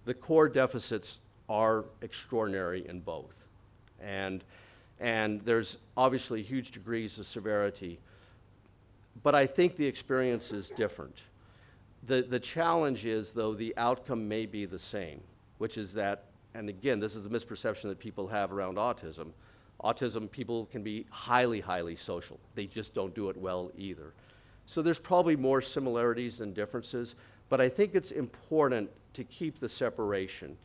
the core deficits are extraordinary in both. And there's obviously huge degrees of severity. But I think the experience is different. The challenge is, though, the outcome may be the same, which is that, and again, this is a misperception that people have around autism. Autism people can be highly, highly social. They just don't do it well either. So there's probably more similarities than differences, but I think it's important to keep the separation.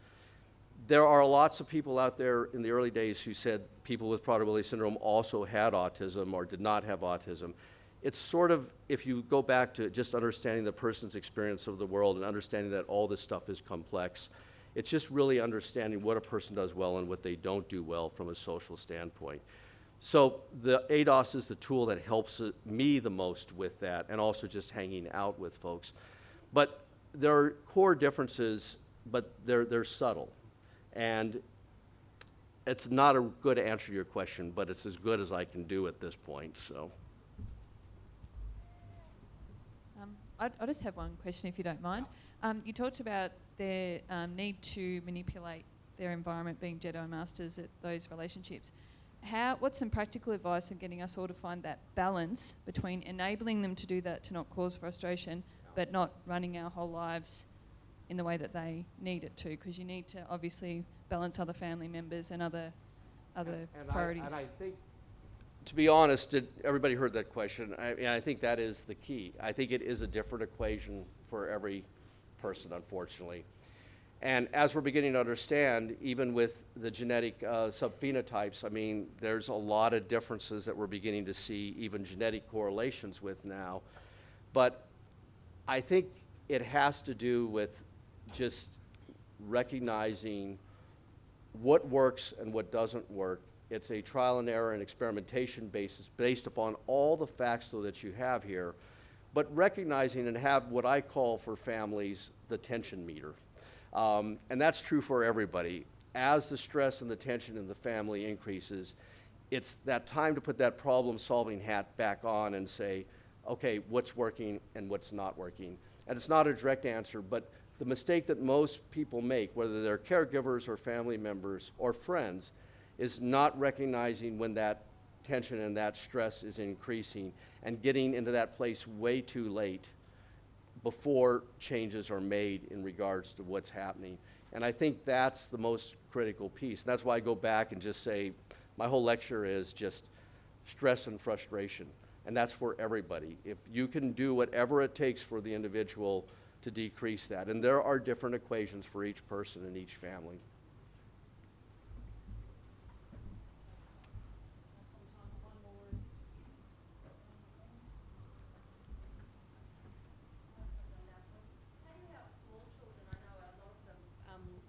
There are lots of people out there in the early days who said people with Prader-Willi syndrome also had autism or did not have autism. it's sort of, if you go back to just understanding the person's experience of the world and understanding that all this stuff is complex, it's just really understanding what a person does well and what they don't do well from a social standpoint. So the ADOS is the tool that helps me the most with that, and also just hanging out with folks. But there are core differences, but they're subtle. And it's not a good answer to your question, but it's as good as I can do at this point, so. I just have one question, if you don't mind. You talked about their need to manipulate their environment, being Jedi Masters at those relationships. What's some practical advice on getting us all to find that balance between enabling them to do that to not cause frustration, but not running our whole lives in the way that they need it to? Because you need to obviously balance other family members and other priorities. I think, to be honest, everybody heard that question. I think that is the key. I think it is a different equation for every person, unfortunately. And as we're beginning to understand, even with the genetic subphenotypes, I mean, there's a lot of differences that we're beginning to see even genetic correlations with now. But I think it has to do with just recognizing what works and what doesn't work. It's a trial and error and experimentation basis based upon all the facts though that you have here, but recognizing and have what I call for families the tension meter. And that's true for everybody. As the stress and the tension in the family increases, it's that time to put that problem-solving hat back on and say, okay, what's working and what's not working? And it's not a direct answer, but the mistake that most people make, whether they're caregivers or family members or friends, is not recognizing when that tension and that stress is increasing and getting into that place way too late before changes are made in regards to what's happening. And I think that's the most critical piece. And that's why I go back and just say, my whole lecture is just stress and frustration. And that's for everybody. If you can do whatever it takes for the individual to decrease that. And there are different equations for each person and each family.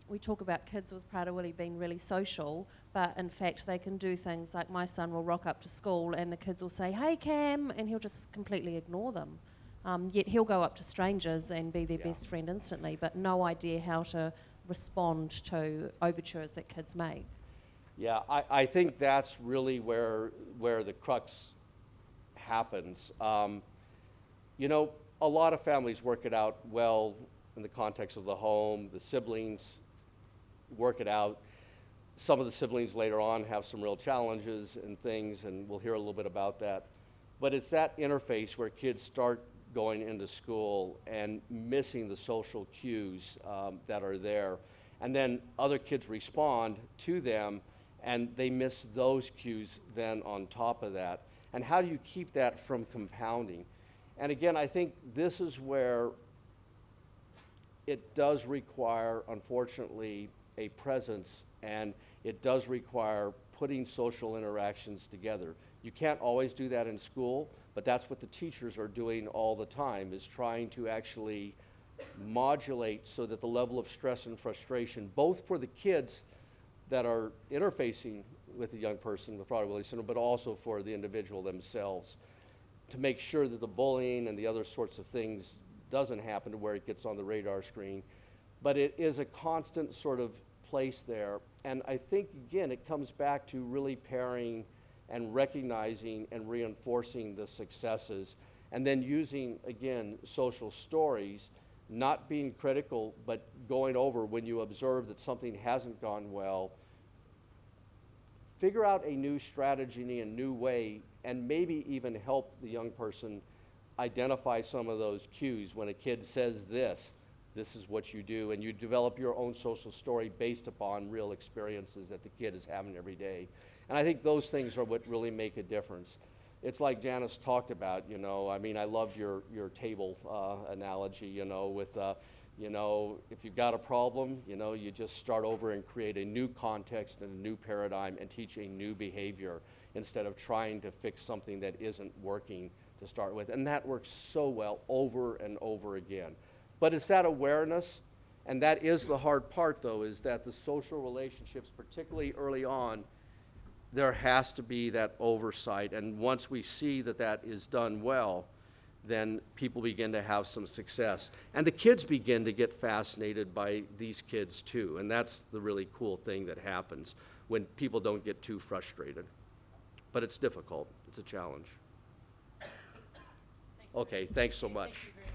We talk about kids with Prader-Willi being really social, but in fact they can do things like my son will rock up to school and the kids will say, "Hey Cam," and he'll just completely ignore them. Yet he'll go up to strangers and be their best friend instantly, but no idea how to respond to overtures that kids make. Yeah, I think that's really where the crux happens. You know, a lot of families work it out well in the context of the home. The siblings work it out. Some of the siblings later on have some real challenges and things, and we'll hear a little bit about that. But it's that interface where kids start going into school and missing the social cues that are there. And then other kids respond to them, and they miss those cues then on top of that. And how do you keep that from compounding? And again, I think this is where it does require, unfortunately, a presence, and it does require putting social interactions together. You can't always do that in school, but that's what the teachers are doing all the time, is trying to actually modulate so that the level of stress and frustration, both for the kids that are interfacing with the young person with Prader-Willi syndrome, but also for the individual themselves, to make sure that the bullying and the other sorts of things doesn't happen to where it gets on the radar screen. But it is a constant sort of place there. And I think, again, it comes back to really pairing and recognizing and reinforcing the successes, and then using, again, social stories, not being critical, but going over when you observe that something hasn't gone well, figure out a new strategy, a new way, and maybe even help the young person identify some of those cues. When a kid says this is what you do, and you develop your own social story based upon real experiences that the kid is having every day. And I think those things are what really make a difference. It's like Janice talked about, you know, I mean, I loved your table analogy, you know, with, you know, if you've got a problem, you know, you just start over and create a new context and a new paradigm and teach a new behavior instead of trying to fix something that isn't working to start with. And that works so well over and over again. But it's that awareness, and that is the hard part, though, is that the social relationships, particularly early on, there has to be that oversight. And once we see that that is done well, then people begin to have some success. And the kids begin to get fascinated by these kids too. And that's the really cool thing that happens when people don't get too frustrated. But it's difficult. It's a challenge. Okay, thanks so much. Thank you very much.